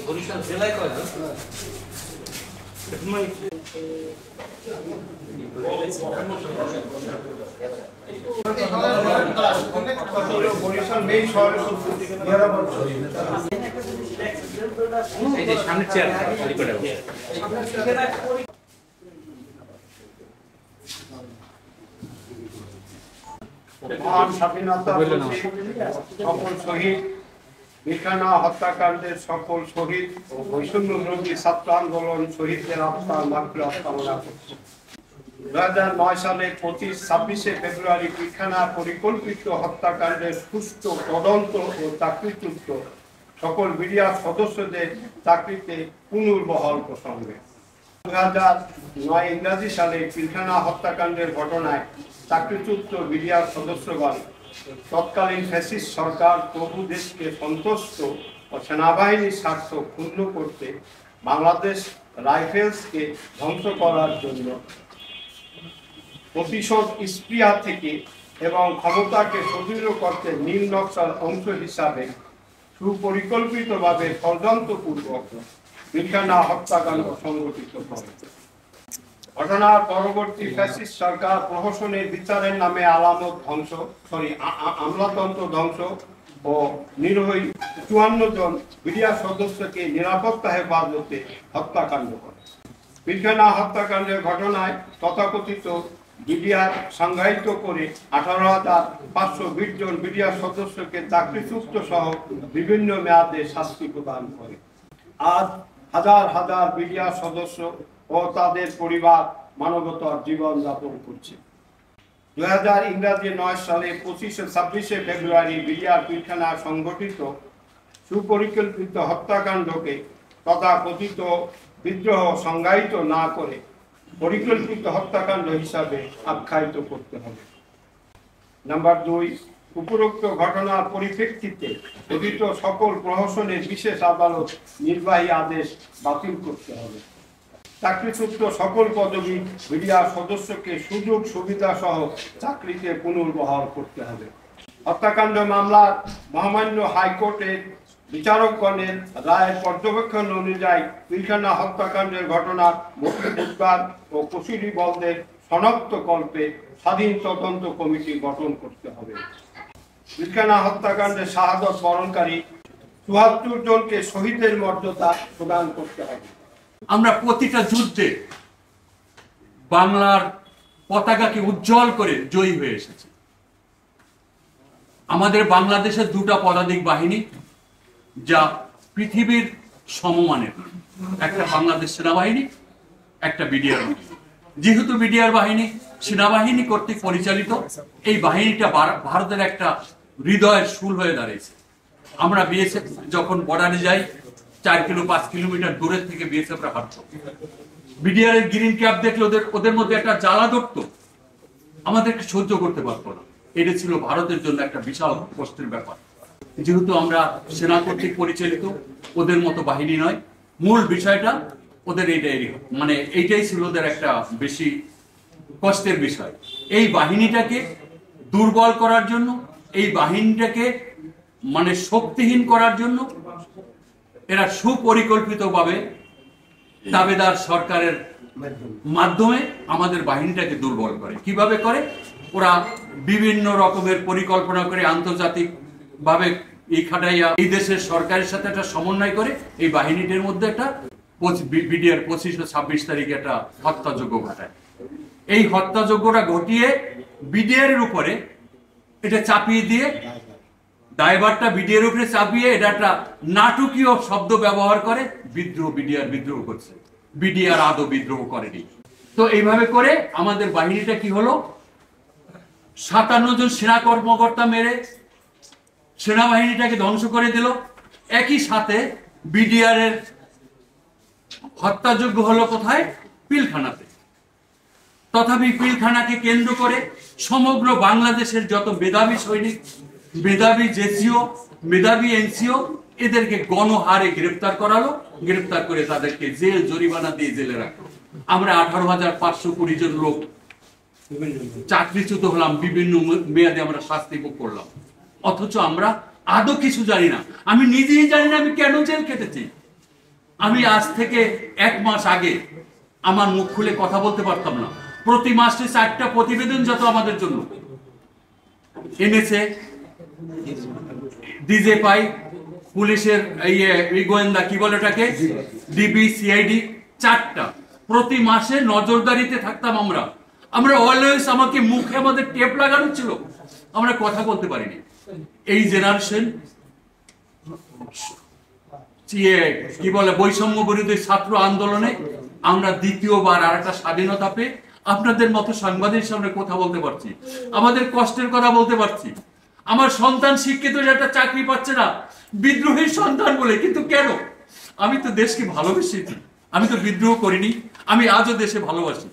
বরিশাল জেলায় কয় বরিশাল মেইন শহরে এই যে সামনে চেয়ার খালি করে মহান স্বাধীনতা সকল শহীদ, বিখানা হত্যাকাণ্ডের সকল শহীদ ও বৈষম্য বিরোধী ছাত্র আন্দোলন শহীদদের আত্মার মাগফিরাত কামনা করছি। 2009 সালে 26শে ফেব্রুয়ারি বিখানা পরিকল্পিত হত্যাকাণ্ডের সুষ্ঠু তদন্ত ও চাকরিচ্যুত সকল মিডিয়ার সদস্যদের চাকরিতে পুনর্বহাল প্রসঙ্গে 2009 ইংরাজি সালে পিলখানা হত্যাকাণ্ডের ঘটনায় চাকরিচ্যুত মিডিয়ার সদস্যগণ তৎকালীন ফ্যাসিস্ট সরকার প্রভু দেশকে সন্তুষ্ট ও সেনাবাহিনীর স্বার্থ ক্ষুণ্ণ করতে বাংলাদেশ রাইফেলসকে ধ্বংস করার জন্য প্রতিশোধ স্পৃহা থেকে এবং ক্ষমতাকে সুদৃঢ় করতে নীল নকশার অংশ হিসাবে সুপরিকল্পিতভাবে ষড়যন্ত্রপূর্বক পিলখানা হত্যাকাণ্ড সংঘটিত করে। ঘটনার পরবর্তী ফ্যাসিস্ট সরকার প্রহসনের বিচারের নামে আমলাতন্ত্র ধ্বংস ও নিরীহ 54 জন মিডিয়া সদস্যকে নিরাপত্তা হেফাজতে হত্যাকাণ্ড করে। পিলখানা হত্যাকাণ্ডের ঘটনায় তথাকথিত মিডিয়া সংজ্ঞায়িত করে 18,520 জন মিডিয়া সদস্যকে চাকরিচ্যুত সহ বিভিন্ন মেয়াদে শাস্তি প্রদান করে। আজ হাজার হাজার মিডিয়া সদস্য ও তাদের পরিবার মানবতার জীবন যাপন করছে। 2009 সালে 26শে ফেব্রুয়ারি মিডিয়ার পিলখানা সংগঠিত সুপরিকল্পিত হত্যাকাণ্ডকে তথাকথিত বিদ্রোহ সংজ্ঞায়িত না করে পরিকল্পিত হত্যাকাণ্ড হিসাবে আখ্যায়িত করতে হবে। নাম্বার 2, উপরোক্ত ঘটনার পরিপ্রেক্ষিতে কথিত সকল প্রহসনের বিশেষ আদালত নির্বাহী আদেশ বাতিল করতে হবে। চাকরিচ্যুত সকল পদবী মিডিয়া সদস্যকে সুযোগ সুবিধা সহ চাকরিতে পুনর্বহাল করতে হবে। হত্যাকাণ্ড মামলার মহামান্য হাইকোর্টের বিচারকগণের রায়ের পর্যবেক্ষণ অনুযায়ী পিলখানা হত্যাকাণ্ডের ঘটনার বুধবার ও কুশলী বলদের শনাক্তকল্পে স্বাধীন তদন্ত কমিটি গঠন করতে হবে। পিলখানা হত্যাকাণ্ডে শাহাদত বরণকারী ৭৪ জনকে শহীদের মর্যাদা প্রদান করতে হবে। আমরা প্রতিটা যুদ্ধে বাংলার পতাকাকে উজ্জ্বল করে জয়ী হয়ে এসেছি। আমাদের বাংলাদেশের দুটা পদাতিক বাহিনী যা পৃথিবীর সমমানের, একটা বাংলাদেশ সেনাবাহিনী, একটা বিডিআর বাহিনী। যেহেতু বিডিআর বাহিনী সেনাবাহিনী কর্তৃক পরিচালিত, এই বাহিনীটা ভারতের একটা হৃদয়ের শুল হয়ে দাঁড়িয়েছে। আমরা বিএসএফ যখন বর্ডারে যাই 4-5 কিলোমিটার দূরের থেকে বিএসএফরা হাঁটত। বিডিআর এর গ্রিন ক্যাপ দেখলে ওদের মধ্যে একটা জ্বালা ধরত, আমাদেরকে সহ্য করতে পারতো না। এটা ছিল ভারতের জন্য একটা বিশাল কষ্টের ব্যাপার। যেহেতু আমরা সেনা কর্তৃক পরিচালিত, ওদের মতো বাহিনী নয়, মূল বিষয়টা ওদের এইটাই ছিল ওদের একটা বেশি কষ্টের বিষয়। এই বাহিনীটাকে দুর্বল করার জন্য, এই বাহিনীটাকে শক্তিহীন করার জন্য এরা সুপরিকল্পিতভাবে দাবেদার সরকারের মাধ্যমে আমাদের বাহিনীটাকে দুর্বল করে। কিভাবে করে? ওরা বিভিন্ন রকমের পরিকল্পনা করে আন্তর্জাতিক ভাবে খাটাইয়া এই দেশের সরকারের সাথে একটা সমন্বয় করে এই বাহিনীটির মধ্যে একটা বিডিআর 25 ও 26 তারিখে একটা হত্যাযজ্ঞ ঘটায়। এই হত্যাযজ্ঞটা ঘটিয়ে বিডিআর এর উপরে এটা চাপিয়ে দিয়ে, দায়ভারটা বিডিআর উপরে চাপিয়ে এটা একটা নাটকীয় শব্দ ব্যবহার করে বিডিআর বিদ্রোহ করছে। বিডিআর আদৌ বিদ্রোহ করেনি। তো এইভাবে করে আমাদের বাহিনীটা কি হলো, 57 জন সেনা কর্মকর্তা মেরে সেনাবাহিনীটাকে ধ্বংস করে দিল। একই সাথে বিডিআর এর হত্যাযজ্ঞ হলো কোথায়? পিলখানাতে। তথাপি পিলখানাকে কেন্দ্র করে সমগ্র বাংলাদেশের যত মেধাবী সৈনিক, মেধাবী জেসিও, মেধাবী এনসিও, এদেরকে গণহারে গ্রেপ্তার করালো। গ্রেপ্তার করে তাদেরকে জেল জরিমানা দিয়ে জেলে রাখলো। আমরা 18,520 জন লোক চাকরিচ্যুত হলাম, বিভিন্ন মেয়াদে আমরা শাস্তি ভোগ করলাম। অথচ আমরা আদৌ কিছু জানি না। আমি নিজেই জানি না আমি কেন জেল কেটেছি। আমি আজ থেকে 1 মাস আগে আমার মুখ খুলে কথা বলতে পারতাম না। প্রতি মাসে 4টা প্রতিবেদন যত আমাদের জন্য এনেছে ডিজেপাই, পুলিশের এই গোয়েন্দা কি বলে ওটাকে, ডিবি, সিআইডি, 4টা প্রতি মাসে নজরদারিতে থাকতাম আমরা। আমরা অলওয়েজ, আমাকে মুখে আমাদের টেপ লাগানো ছিল, আমরা কথা বলতে পারিনি। এই জেনারেশন কি বলে বৈষম্য বিরোধী ছাত্র আন্দোলনে আমরা দ্বিতীয়বার আর একটা স্বাধীনতা পেয়ে আপনাদের মতো সাংবাদিক সামনে কথা বলতে পারছি, আমাদের কষ্টের কথা বলতে পারছি। আমার সন্তান শিক্ষিত, একটা চাকরি পাচ্ছে না, বিদ্রোহীর সন্তান বলে। কিন্তু কেন? আমি তো দেশকে ভালোবেসেছি, আমি তো বিদ্রোহ করিনি, আমি আজও দেশে ভালোবাসি।